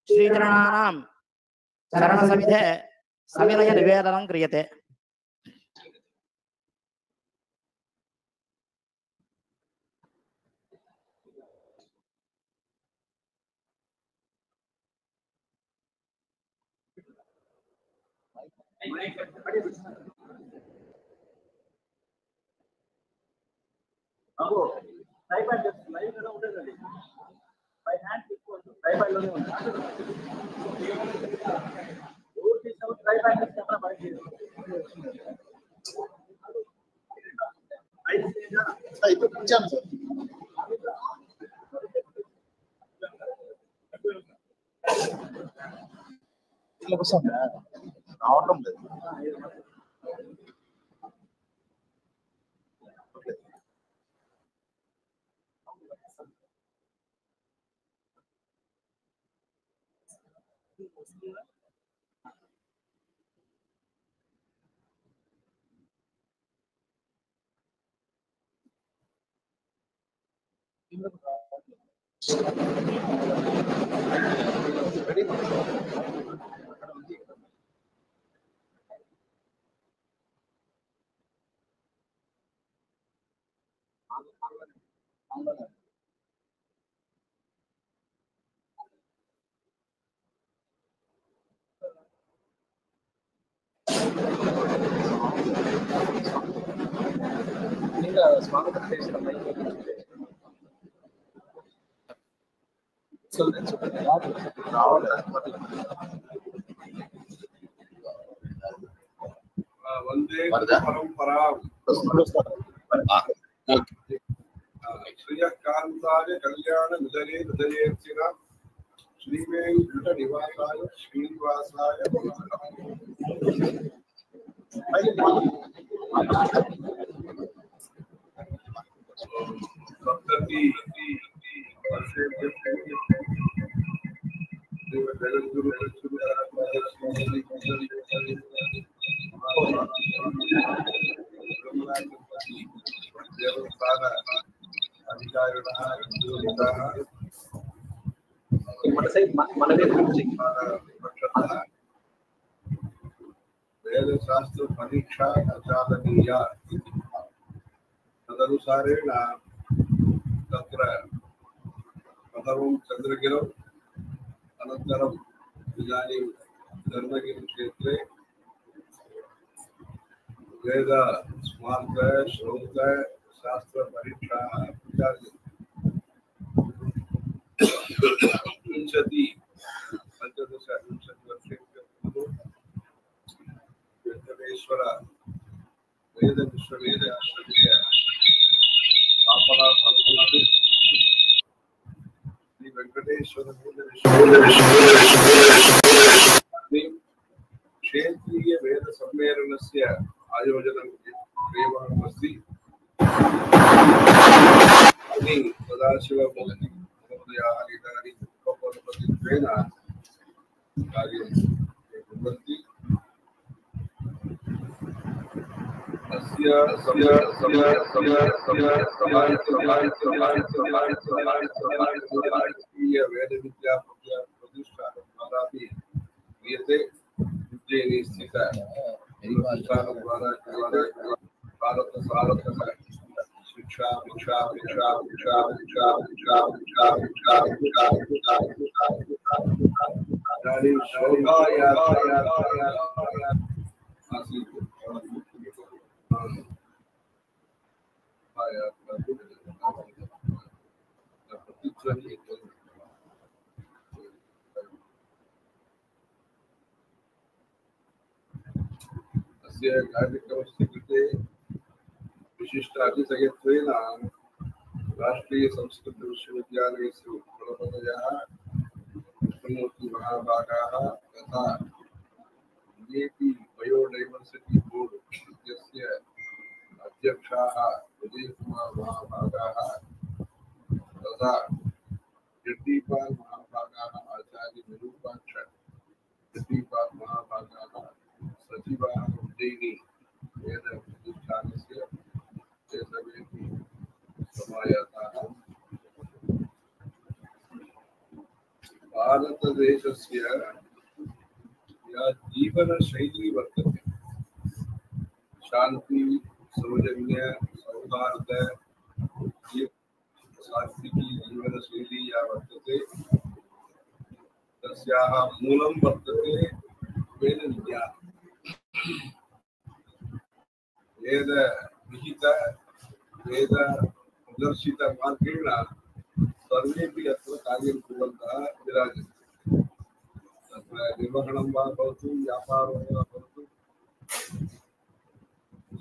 श्रीचरणानां चरणसविधे सविनय निवेदनं क्रियते। श्रियकांताय कल्याण निधने निधनेर्चिना श्रीवेंकट निवासाय श्रीनिवासाय सप्तति जगद्गुरु देवस्थान अधिकारिणः वेदशास्त्र परीक्षा प्रचालनीया तदनुसारेण तत्र प्रथमं चन्द्रगिरौ अनन्तरम् इदानीं धर्मगिरिक्षेत्रे वेद स्मार्त श्रौत शास्त्र परीक्षा पंचदश वर्षेभ्यः वेंकटेश्वर वेद विश्वविद्यालय स्थापना श्री वेंकटेश्वर वेद विश्वविद्यालय क्षेत्रीय वेद सम्मेलनस्य आयोजनं क्रियमाणमस्ति। सदाशिवमहोदयाः इदानीं उपपतित्वेन कार्यं कुर्वन्ति। अस्य वेदविद्या प्रतिष्ठानद्वारापि क्रियते। उज्जयिनी स्थित प्रतिष्ठानद्वारा भारत शिक्षा कार्यक्रमस्य कृते विशिष्टातिथयत्वेन राष्ट्रीय संस्कृत विश्वविद्यालयस्य कुलपतयः कृष्णमूर्ति महाभागाः तथा जेपी बायोडाइवर्सिटी बोर्ड इत्यस्य अध्यक्षाः विजय कुमार महाभागाः तथा जट्टीपाल महाभागाः आचार्य निरूपाक्ष जट्टीपाल महाभागाः सचिवाः उज्जयिनी वेद प्रतिष्ठानस्य ते सर्वेपि समायाताः। भारतदेशस्य या जीवनशैली वर्तते शांति सौजन्य सौहार्द सात्विकी जीवनशैली या वर्तते तस्याः मूलं वर्तते वेदविज्ञानं वेद विहित वेद प्रदर्शित मार्गेण सर्वेपि अत्र कार्यं कुर्वन्तः विराजन्ते तत्र निर्वहणं वा भवतु व्यापारो वा भवतु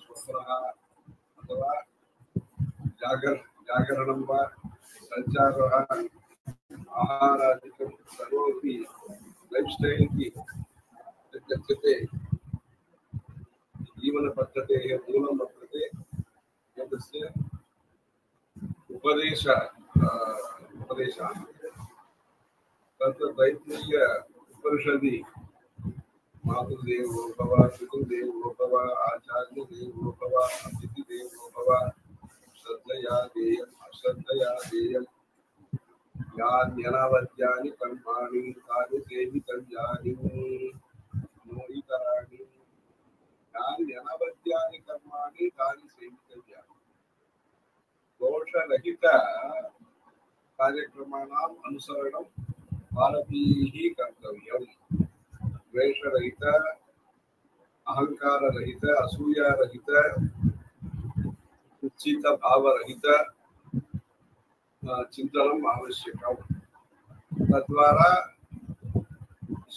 स्वप्नः अथवा जागरणं वा सञ्चारः आहारादिकं सर्वमपि लैफ् स्टैल् इति गच्छते जीवनपद्धतेः मूलं वर्तते एतस्य उपदेशः तत्र तैत्तिरीय उपनिषदि मातृदेवो भव पितृदेवो भव आचार्यदेवो भव अतिथिदेवो भव श्रद्धया देयम् अश्रद्धया देयम् यान्यनावद्यानि कर्माणि तानि सेवितव्यानि मोहितराणि यान्यनावद्यानि कर्माणि तानि सेवितव्यानि दोषरहित कार्यक्रमाणाम् अनुसरणं भारतीयैः कर्तव्यम् द्वेषरहित अहंकाररहित असूयारहित कुत्सित भावरहित चिन्तनम् आवश्यकम् तद्वारा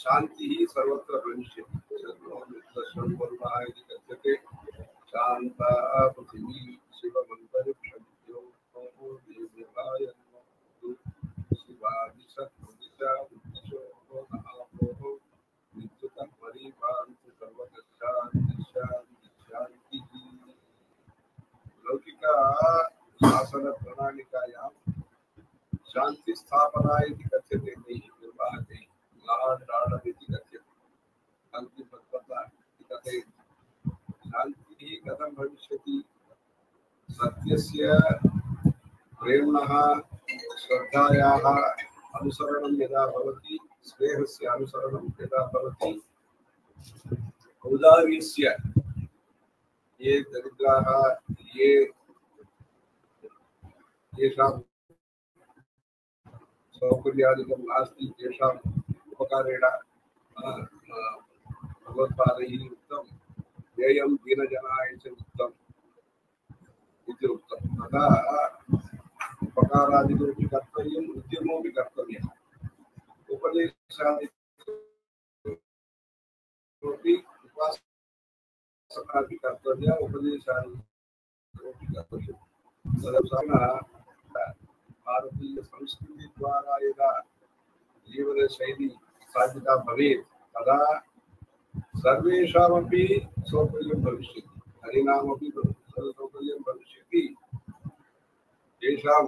शान्तिः सर्वत्र भविष्यति शर्वः इति कथ्यते शान्ता पृथिवी शिवमन्तरिक्षं देव्यभाय शिवादिशत्प्रदिशा बुद्धिशोः नहापोः विद्युतं परिभान्तु सर्वगच्छान्तिः लौकिक शासन प्रणालिकायां शांति स्थापना इति कथ्यते निर्वाहते लाडाडम् इति कथ्यते शांति पद्मता इति कथयति शान्तिः कथं भविष्यति सत्यस्य प्रेम्णः श्रद्धायाः अनुसरणं यदा भवति स्नेहस्य अनुसरणं यदा भवति औदार्यस्य ये दरिद्राः ये येषां सौकर्यादिकं नास्ति तेषाम् उपकारेण भगवत्पादैः उक्तं ध्येयं दीनजनाय च उक्तम् इति उक्तं तथा उपकारादिकमपि कर्तव्यम् उद्यमोऽपि कर्तव्यः उपदेशादिकमपि उपासनापि कर्तव्या उपदेशादिकमपि कर्तव्यम् तदनुसारेण भारतीय संस्कृति द्वारा यदा जीवन शैली साधिता भवेत् तदा सर्वेषामपि सौकर्यं भविष्यति हरिणामपि सौकर्यं भविष्यति येषां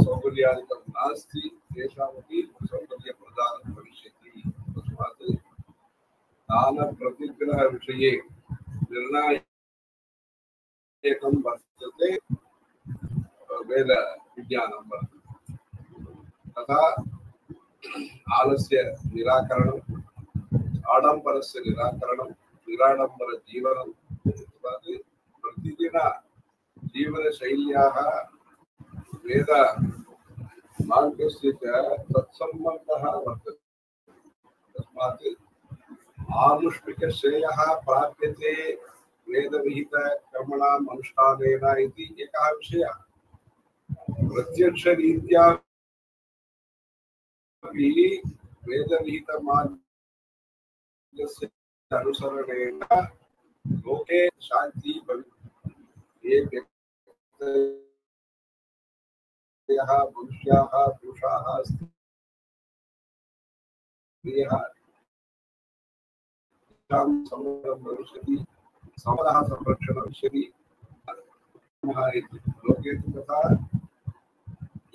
सौकर्यादिकं नास्ति तेषामपि सौकर्यप्रदानं भविष्यति तस्मात् दानप्रतिग्रहविषये निर्णायकं वर्तते वेद विज्ञानं वर्तते तथा आलस्य निराकरणं आडम्बरस्य निराकरणं निराडम्बर जीवनं प्रतिदिन जीवनशैल्याः वेद मार्गस्य च तत्सम्बन्धः वर्तते तस्मात् आमुष्मिकश्रेयः प्राप्यते वेदविहितकर्मणाम् अनुष्ठानेन इति एकः विषयः प्रत्यक्षरीत्या वेदविहितमार्गस्य अनुसरणेन लोके शान्तिः भविष्यति ये व्यक्तयः मनुष्याः पुरुषाः स्त्रियः संरक्षणं भविष्यति समरः संरक्षणं भविष्यति लोके तथा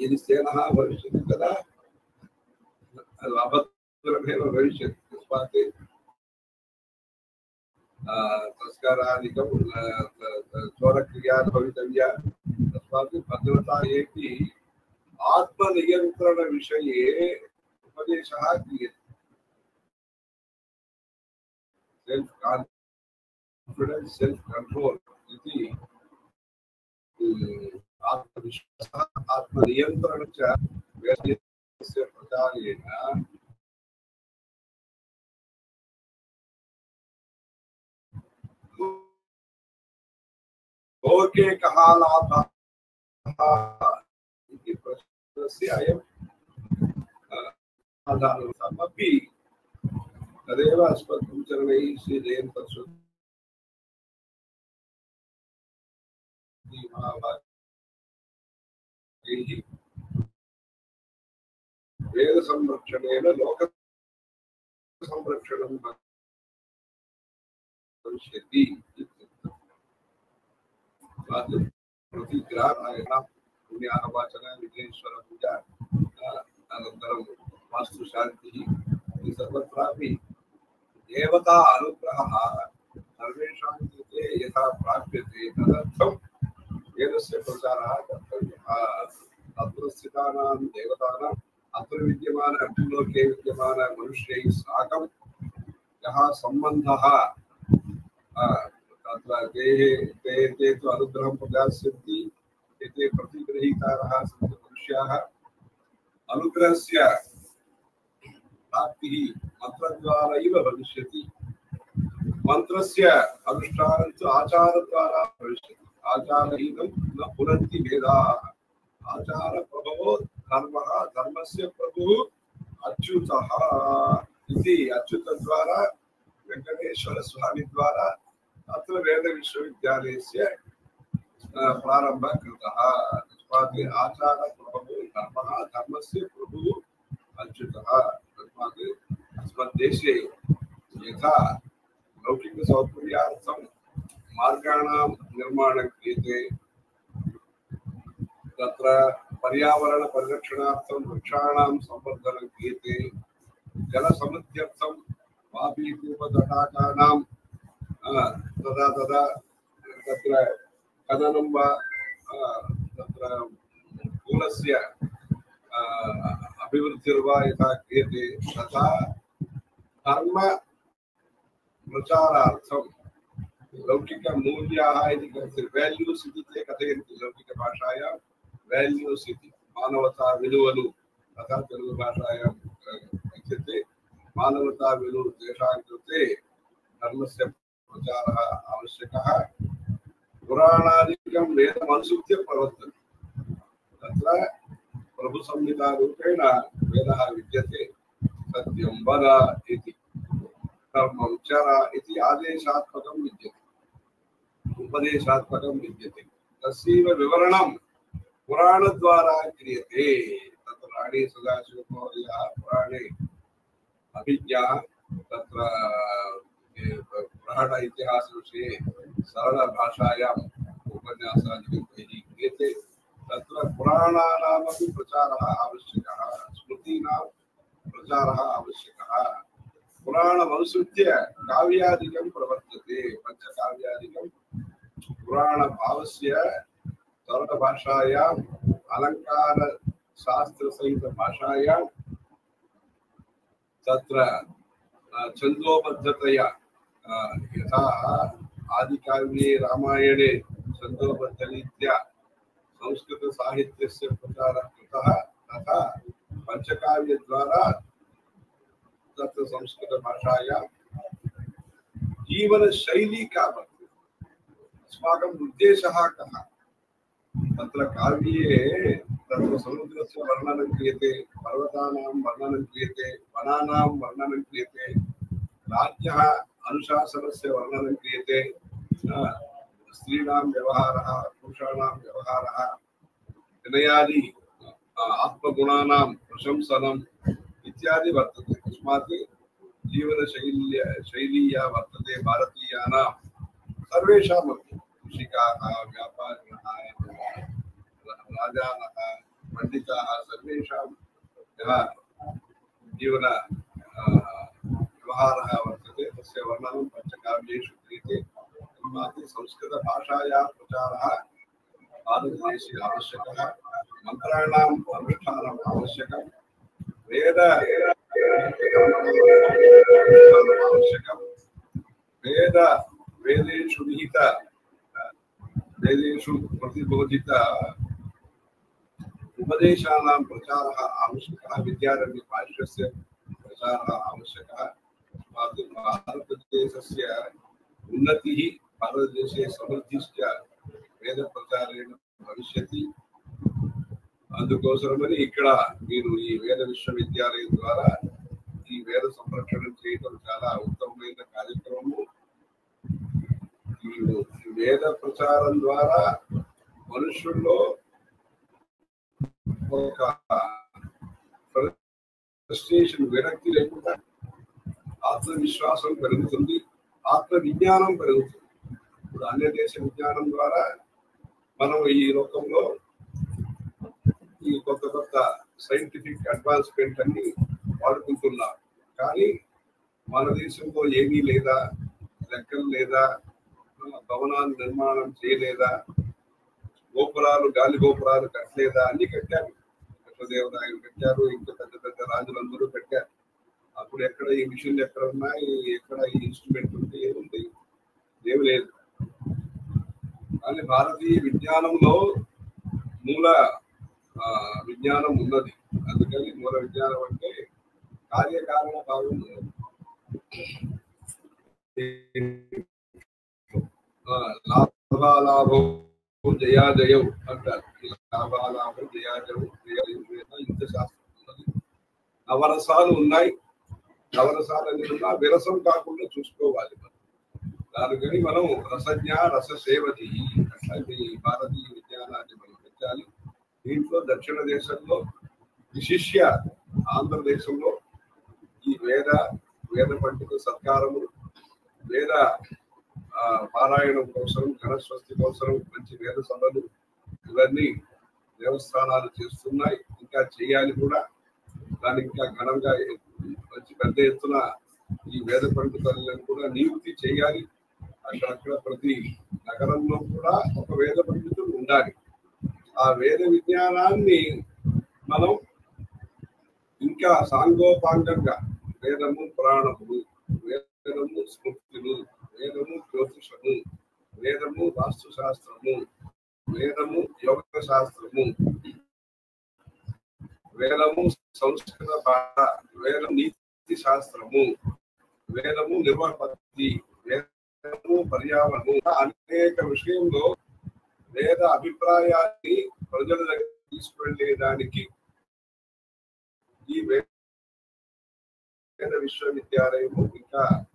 यदि सेनः भविष्यति तदा अभद्रमेव भविष्यति तस्मात् तस्करादिकं चोरक्रिया भवितव्या तस्मात् भद्रता एपि आत्मनियन्त्रणविषये उपदेशः क्रियते सेल्फ कॉन्फिडेंस सेल्फ कंट्रोल इति आत्मविश्वासः आत्मनियन्त्रणं च वेदस्य प्रचारेण लोके कः लाभः इति प्रश्नस्य अयम् आधारमपि तदेव अस्मत् चरणैः श्रीजयन् सरस्वती महाभागैः वेद संरक्षणेन लोक संरक्षणं भविष्यति प्रतिग्रहाणां पुण्याः वाचन विघ्नेश्वर पूजा अनन्तरं वास्तु शान्तिः सर्वत्रापि देवता अनुग्रहः सर्वेषां कृते यथा प्राप्यते तदर्थं वेदस्य प्रचारः कर्तव्यः तत्र स्थितानां देवतानां अत्र विद्यमान लोके विद्यमान मनुष्यैः साकं यः सम्बन्धः तत्र ते तु अनुग्रहं प्रदास्यन्ति एते प्रतिगृहीतारः सन्ति मनुष्याः अनुग्रहस्य प्राप्तिः मन्त्रद्वारैव भविष्यति मन्त्रस्य अनुष्ठानं तु आचारद्वारा भविष्यति आचारहीनं न पुनन्ति वेदाः आचारप्रभवो धर्मः धर्मस्य प्रभुः अच्युतः इति अच्युतद्वारा वेंकटेश्वर स्वामी द्वारा अत्र वेद विश्वविद्यालयस्य प्रारम्भः कृतः तस्मात् आचारप्रभवो धर्मः धर्मस्य प्रभुः अच्युतः तस्मात् अस्मद्देशे यथा लौकिकसौकर्यार्थं मार्गाणां निर्माणं क्रियते तत्र पर्यावरण परिरक्षणार्थं वृक्षाणां संवर्धनं क्रियते जलसमृद्ध्यर्थं वापीकूपतटाकानां तदा तदा तत्र खननं वा तत्र कुलस्य अभिवृद्धिर्वा यथा क्रियते तथा धर्म प्रचारार्थं लौकिकमूल्याः इति कथ्यते वेल्यूस् इति ते कथयन्ति लौकिकभाषायां वेल्यूस् इति मानवता विलुवलु तथा तेलुगुभाषायां कथ्यते मानवता विलुवलु तेषां कृते धर्मस्य प्रचारः आवश्यकः पुराणादिकं वेदमनुसृत्य प्रवर्तन्ते तत्र प्रभुसंहितारूपेण वेदः विद्यते सत्यं वद इति धर्मं चर इति आदेशात्मकं विद्यते उपदेशात्मकं विद्यते तस्यैव विवरणं पुराणद्वारा क्रियते तत्र राणी सदाशिवमहोदयः पुराणे अभिज्ञा तत्र पुराण इतिहासविषये सरलभाषायाम् उपन्यासादिकं क्रियते तत्र पुराणानामपि प्रचारः आवश्यकः स्मृतीनां प्रचारः आवश्यकः पुराणमनुसृत्य काव्यादिकं प्रवर्तते पञ्चकाव्यादिकं पुराणभावस्य सरलभाषायाम् अलङ्कारशास्त्रसहितभाषायां तत्र छन्दोबद्धतया यथा आदिकाव्ये रामायणे छन्दोबद्धरीत्या संस्कृतसाहित्यस्य प्रचारः कृतः तथा पञ्चकाव्यद्वारा तत्र संस्कृतभाषायां जीवनशैली का वर्तते अस्माकम् उद्देशः कः तत्र काव्ये तत्र समुद्रस्य वर्णनं क्रियते पर्वतानां वर्णनं क्रियते वनानां वर्णनं क्रियते राज्ञः अनुशासनस्य वर्णनं क्रियते स्त्रीणां व्यवहारः पुरुषाणां व्यवहारः विनयादि आत्मगुणानां प्रशंसनम् इत्यादि वर्तते तस्मात् जीवनशैली या वर्तते भारतीयानां सर्वेषामपि कृषिकाः व्यापारिणः राजानः पंडिताः सर्वेषां यः जीवन व्यवहारः वर्तते तस्य वर्णनं पञ्चकाव्येषु क्रियते तस्मात् संस्कृतभाषायाः प्रचारः भारतदेशे आवश्यकः मन्त्राणाम् अनुष्ठानम् आवश्यकं वेद आवश्यकं वेदेषु निहित वेदेषु प्रतिबोधित उपदेशानां प्रचारः आवश्यकः विद्यारण्य भाष्यस्य प्रचारः आवश्यकः भारतदेशस्य उन्नतिः भारतदेशे समृद्धिश्च वेदप्रचारेण भविष्यति అందుకోసమని ఇక్కడ మీరు ఈ వేద విశ్వవిద్యాలయం ద్వారా ఈ వేద సంరక్షణ చేయడం చాలా ఉత్తమమైన కార్యక్రమము ఈ వేద ప్రచారం ద్వారా మనుషుల్లో ఒక ఫ్రస్ట్రేషన్ విరక్తి లేకుండా ఆత్మవిశ్వాసం పెరుగుతుంది ఆత్మ విజ్ఞానం పెరుగుతుంది ఇప్పుడు అన్య దేశ విజ్ఞానం ద్వారా మనం ఈ లోకంలో ఈ కొత్త కొత్త సైంటిఫిక్ అడ్వాన్స్మెంట్ అన్ని వాడుకుంటున్నాం కానీ మన దేశంలో ఏమీ లేదా లెక్కలు లేదా భవనాలు నిర్మాణం చేయలేదా గోపురాలు గాలి గోపురాలు కట్టలేదా అన్ని కట్టారు కృష్ణదేవరాయలు కట్టారు ఇంకా పెద్ద పెద్ద రాజులందరూ కట్టారు అప్పుడు ఎక్కడ ఈ మిషన్లు ఎక్కడ ఉన్నాయి ఎక్కడ ఈ ఇన్స్ట్రుమెంట్ ఉంటే ఏముంది ఏమి లేదు కానీ భారతీయ విజ్ఞానంలో మూల విజ్ఞానం ఉన్నది అందుకని మూల విజ్ఞానం అంటే కార్యకారణ భావం లాభాలాభం జయాజయం అంటారు లాభాలాభం జయాజయం ఇంత శాస్త్రం ఉన్నది నవరసాలు ఉన్నాయి నవరసాలు అనేది ఉన్నా విరసం కాకుండా చూసుకోవాలి దానికని మనం రసజ్ఞ రససేవతి అట్లాంటి భారతీయ విజ్ఞానాన్ని మనం పెట్టాలి దీంట్లో దక్షిణ దేశంలో విశిష్య ఆంధ్రదేశంలో ఈ వేద పండిత సత్కారము వేద పారాయణం కోసం ఘనస్వస్తి కోసం మంచి వేద సభలు ఇవన్నీ దేవస్థానాలు చేస్తున్నాయి ఇంకా చేయాలి కూడా దానికి ఇంకా ఘనంగా మంచి పెద్ద ఎత్తున ఈ వేద పండితులను కూడా నియుక్తి చేయాలి అక్కడక్కడ ప్రతి నగరంలో కూడా ఒక వేద పండితుడు ఉండాలి ఆ వేద విజ్ఞానాన్ని మనం ఇంకా సాంగోపాంగంగా వేదము పురాణములు వేదము స్మృతులు వేదము జ్యోతిషము వేదము వాస్తుశాస్త్రము వేదము యోగ శాస్త్రము వేదము సంస్కృత భాష వేదం నీతి శాస్త్రము వేదము నిర్వహణ పద్ధతి వేదము పర్యావరణము అనేక విషయంలో వేద అభిప్రాయాన్ని ప్రజల దగ్గర తీసుకువెళ్ళేదానికి ఈ వేద విశ్వవిద్యాలయము ఇంకా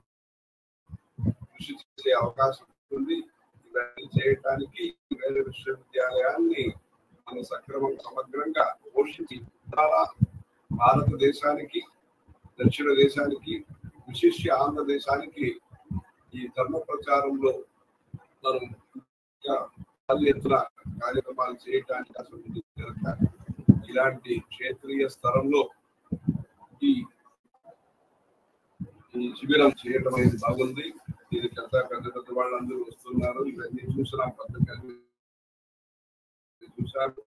కృషి చేసే అవకాశం ఉంది ఇవన్నీ చేయటానికి వేద విశ్వవిద్యాలయాన్ని మనం సక్రమంగా సమగ్రంగా పోషించి భారతదేశానికి దక్షిణ దేశానికి విశిష్య ఆంధ్రదేశానికి ఈ ధర్మ ప్రచారంలో మనం ఇంకా ఎత్తున కార్యక్రమాలు చేయటానికి అసలు కనుక ఇలాంటి క్షేత్రీయ స్థలంలో ఈ శిబిరం చేయడం అనేది బాగుంది దీనికి అంతా పెద్ద పెద్ద వాళ్ళందరూ వస్తున్నారు ఇవన్నీ చూసినాం పద్ధతి చూశారు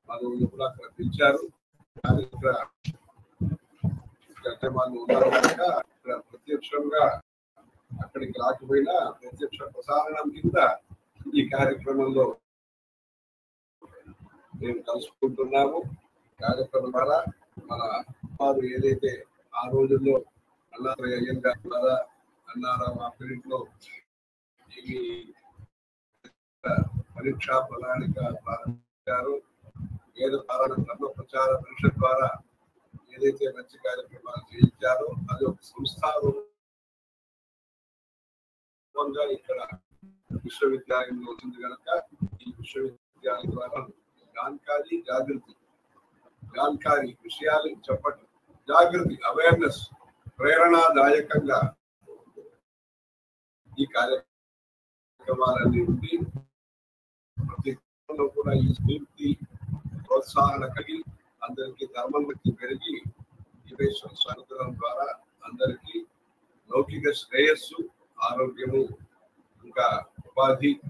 వాళ్ళు కూడా అక్కడ పిలిచారు కానీ ఇక్కడ కార్యక్రమాలు ఉన్నారు కనుక ఇక్కడ ప్రత్యక్షంగా అక్కడికి రాకపోయినా ప్రత్యక్ష ప్రసారణం కింద ఈ కార్యక్రమంలో మేము కలుసుకుంటున్నాము కార్యక్రమం ద్వారా మన వారు ఏదైతే ఆ రోజుల్లో అన్నారయ్య అయ్యంగారు ద్వారా అన్నారావు అక్కడింట్లో ఇవి పరీక్షా ప్రణాళిక ప్రారంభించారు వేద పారాయణ ధర్మ ప్రచార పరిషత్ ద్వారా ఏదైతే మంచి కార్యక్రమాలు చేయించారో అది ఒక సంస్థాగతంగా ఇక్కడ విశ్వవిద్యాలయంలో వచ్చింది కనుక ఈ విశ్వవిద్యాలయం ద్వారా జాన్కారీ విషయాలు చెప్పటం జాగృతి అవేర్నెస్ ప్రేరణాదాయకంగా ఈ కార్యక్రమాలన్నీ ఉండి ప్రతి కూడా ఈ స్ఫూర్తి ప్రోత్సాహన కలిగి అందరికీ ధర్మం వ్యక్తి పెరిగి ఈశ్వర అనుగ్రహం ద్వారా అందరికీ లౌకిక శ్రేయస్సు ఆరోగ్యము ఇంకా ఉపాధి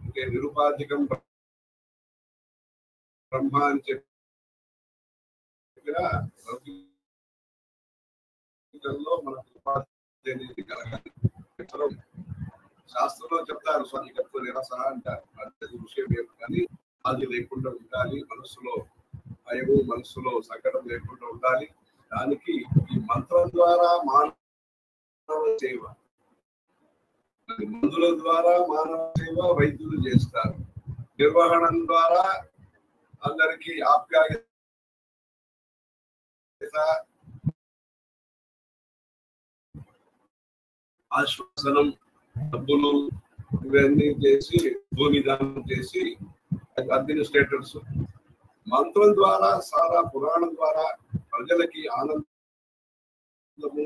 ఇంకా నిరుపాధికం బ్రహ్మ అని చెప్పిన లౌకిక జీవితంలో మనకు ఉపాధి అనేది కలగాలి. శాస్త్రంలో చెప్తారు స్వామికత్వ నిరస అంటారు. అది విషయం లేదు, కానీ అది లేకుండా ఉండాలి. మనస్సులో భయము, మనస్సులో సంకటం లేకుండా ఉండాలి. దానికి ఈ మంత్రం ద్వారా మానవ సేవ, మందుల ద్వారా మానవ సేవ వైద్యులు చేస్తారు. నిర్వహణ ద్వారా అందరికీ ఆప్యాయత, ఆశ్వాసనం, డబ్బులు ఇవన్నీ చేసి భూమి దానం చేసి అడ్మినిస్ట్రేటర్స్. మంత్రం ద్వారా, సారా పురాణం ద్వారా ప్రజలకి ఆనందము,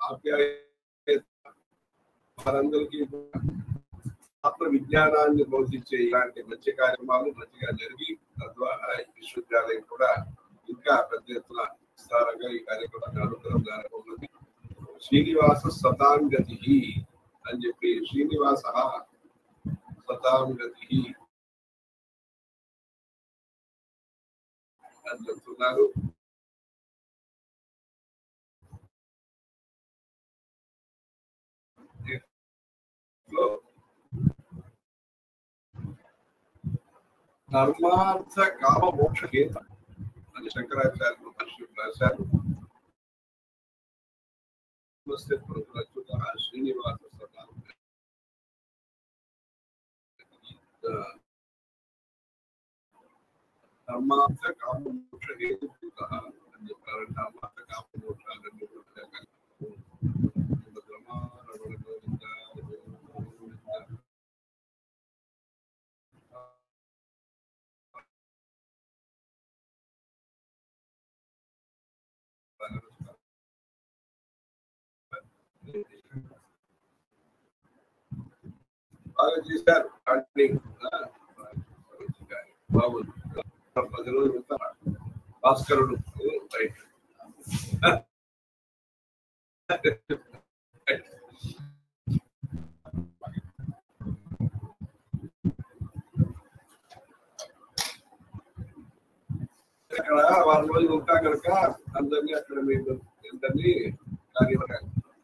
ఆప్యాయత, వారందరికీ ఆత్మ విజ్ఞానాన్ని బోధించే ఇలాంటి మంచి కార్యక్రమాలు మంచిగా జరిగి తద్వారా విశ్వవిద్యాలయం కూడా ఇంకా పెద్ద ఎత్తున విస్తారంగా ఈ కార్యక్రమాన్ని అనుగ్రహం జరగబోతుంది. శ్రీనివాస సతాంగతి అని చెప్పి శ్రీనివాస సతాంగతి అని చెప్తున్నారు. ధర్మార్థ కామ మోక్ష గీత అని శంకరాచార్యులు రాశారు. శ్రీనివాస ధర్మార్థ కామ మోక్ష హేతుభూత అని చెప్పారు. ధర్మార్థ కామ మోక్షాలన్నీ బాగా చేశారు. బాగుంది. 10 రోజులు వెళ్తారా భాస్కరుడు రైట్. అక్కడ 1 రోజులు ఉంటా కనుక అందరినీ అక్కడ మీరు అందరినీ కార్యవర్గ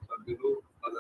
సభ్యులు మన